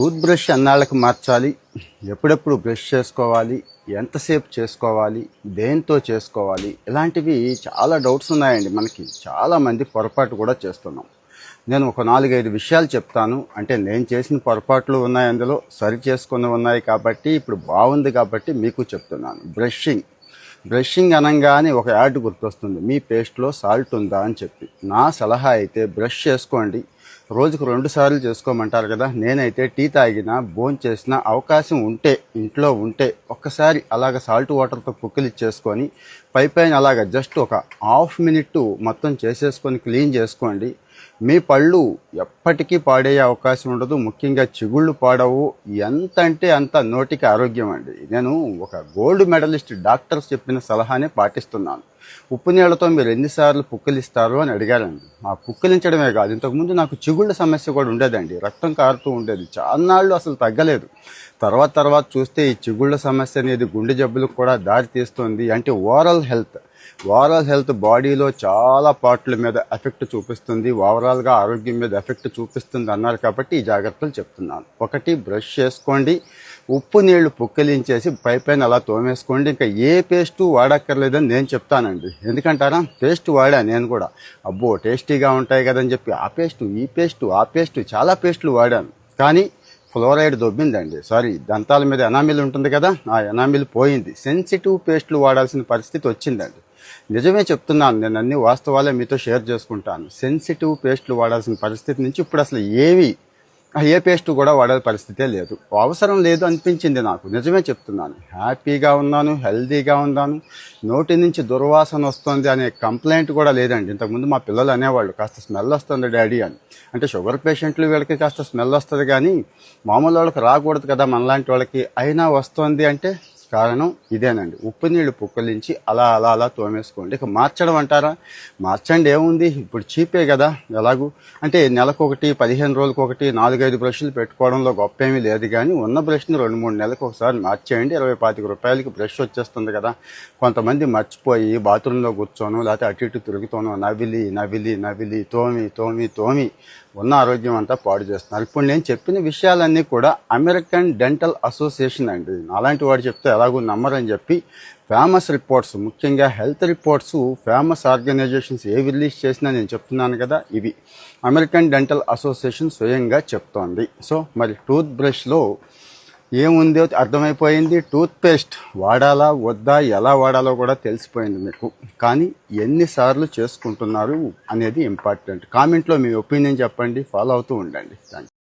Tooth brush ఎన్నాళ్ళకి మార్చాలి, ఎప్పుడెప్పుడు బ్రష్ చేసుకోవాలి, ఎంతసేపు చేసుకోవాలి, దేంతో చేసుకోవాలి, ఇలాంటివి చాలా డౌట్స్ ఉన్నాయండి. మనకి చాలామంది పొరపాటు కూడా చేస్తున్నాం. నేను ఒక 4-5 విషయాలు చెప్తాను. అంటే నేను చేసిన పొరపాట్లు ఉన్నాయి, అందులో సరి చేసుకుని ఉన్నాయి కాబట్టి ఇప్పుడు బాగుంది కాబట్టి మీకు చెప్తున్నాను. బ్రషింగ్ అనగానే ఒక యాడ్ గుర్తొస్తుంది, మీ పేస్ట్లో సాల్ట్ ఉందా అని చెప్పి. నా సలహా అయితే బ్రష్ చేసుకోండి, రోజుకు 2 సార్లు చేసుకోమంటారు కదా. నేనైతే టీ తాగినా భోంచేసిన అవకాశం ఉంటే, ఇంట్లో ఉంటే ఒక్కసారి అలాగ సాల్ట్ వాటర్తో పుక్కిలిచ్చేసుకొని పైన అలాగ జస్ట్ ఒక హాఫ్ మినిట్ మొత్తం చేసేసుకొని క్లీన్ చేసుకోండి. మీ పళ్ళు ఎప్పటికీ పాడయ్యే అవకాశం ఉండదు. ముఖ్యంగా చిగుళ్ళు పాడవు. ఎంత అంటే అంత నోటికి ఆరోగ్యం అండి. నేను ఒక గోల్డ్ మెడలిస్ట్ డాక్టర్స్ చెప్పిన సలహానే పాటిస్తున్నాను. ఉప్పు నీళ్లతో మీరు ఎన్నిసార్లు పుక్కిలిస్తారు అని అడిగారండి. ఆ పుక్కిలించడమే కాదు, ఇంతకుముందు నాకు చిగుళ్ళ సమస్య కూడా ఉండేదండి. రక్తం కారుతూ ఉండేది, చాన్నాళ్ళు అసలు తగ్గలేదు. తర్వాత చూస్తే ఈ చిగుళ్ళ సమస్య అనేది గుండె జబ్బులకు కూడా దారి తీస్తుంది. అంటే ఓవరాల్ హెల్త్ బాడీలో చాలా పార్ట్ల మీద ఎఫెక్ట్ చూపిస్తుంది, ఓవరాల్గా ఆరోగ్యం మీద ఎఫెక్ట్ చూపిస్తుంది అన్నారు కాబట్టి ఈ జాగ్రత్తలు చెప్తున్నాను. ఒకటి, బ్రష్ చేసుకోండి, ఉప్పు నీళ్లు పుక్కిలించేసి పైన అలా తోమేసుకోండి. ఇంకా ఏ పేస్టు వాడక్కర్లేదని నేను చెప్తానండి. ఎందుకంటారా, పేస్ట్ వాడా నేను కూడా. అబ్బో టేస్టీగా ఉంటాయి కదని చెప్పి ఆ పేస్టు చాలా పేస్టులు వాడాను. కానీ ఫ్లోరైడ్ దొబ్బిందండి. దంతాల మీద ఎనామిల్ ఉంటుంది కదా, ఆ ఎనామిల్ పోయింది. సెన్సిటివ్ పేస్టులు వాడాల్సిన పరిస్థితి వచ్చిందండి. నిజమే చెప్తున్నాను, నేను అన్ని వాస్తవాలే మీతో షేర్ చేసుకుంటాను. సెన్సిటివ్ పేస్టులు వాడాల్సిన పరిస్థితి నుంచి ఇప్పుడు అసలు ఏ పేస్ట్ కూడా వాడే పరిస్థితే లేదు. అవసరం లేదు అనిపించింది నాకు. నిజమే చెప్తున్నాను. హ్యాపీగా ఉన్నాను, హెల్తీగా ఉన్నాను. నోటి నుంచి దుర్వాసన వస్తుంది అనే కంప్లైంట్ కూడా లేదండి. ఇంతకుముందు మా పిల్లలు అనేవాళ్ళు, కాస్త స్మెల్ వస్తుంది డాడీ అని. అంటే షుగర్ పేషెంట్లు వీళ్ళకి కాస్త స్మెల్ వస్తుంది, కానీ మామూలు వాళ్ళకి రాకూడదు కదా మనలాంటి వాళ్ళకి. అయినా వస్తుంది అంటే కారణం ఇదేనండి. ఉప్పు నీళ్లు పుక్కిలించి అలా తోమేసుకోండి. ఇక మార్చడం అంటారా, మార్చండి, ఏముంది, ఇప్పుడు చీపే కదా. ఎలాగూ అంటే నెలకొకటి, 15 రోజులకొకటి 4-5 బ్రష్లు పెట్టుకోవడంలో గొప్ప ఏమీ లేదు. కానీ ఉన్న బ్రష్ని 2-3 నెలలకు ఒకసారి మార్చేయండి. 20-25 రూపాయలకి బ్రష్ వచ్చేస్తుంది కదా. కొంతమంది మర్చిపోయి బాత్రూంలో కూర్చోను, లేకపోతే అటు ఇటు తిరుగుతాను, నవిలి తోమి ఉన్న ఆరోగ్యం అంతా పాడు చేస్తున్నారు. ఇప్పుడు నేను చెప్పిన విషయాలన్నీ కూడా అమెరికన్ డెంటల్ అసోసియేషన్ అండి. అలాంటి వాడు చెప్తే ఎలాగూ నమ్మరని చెప్పి ఫేమస్ రిపోర్ట్స్, ముఖ్యంగా హెల్త్ రిపోర్ట్స్ ఫేమస్ ఆర్గనైజేషన్స్ ఏవి రిలీజ్ చేసినా నేను చెప్తున్నాను కదా, ఇవి అమెరికన్ డెంటల్ అసోసియేషన్ స్వయంగా చెప్తోంది. సో మరి టూత్ బ్రష్లో ఏముందో అర్థమైపోయింది. టూత్ పేస్ట్ వాడాలా వద్దా, ఎలా వాడాలో కూడా తెలిసిపోయింది మీకు. కానీ ఎన్నిసార్లు చేసుకుంటున్నారు అనేది ఇంపార్టెంట్. కామెంట్లో మీ ఒపీనియన్ చెప్పండి, ఫాలో అవుతూ ఉండండి. Thank you.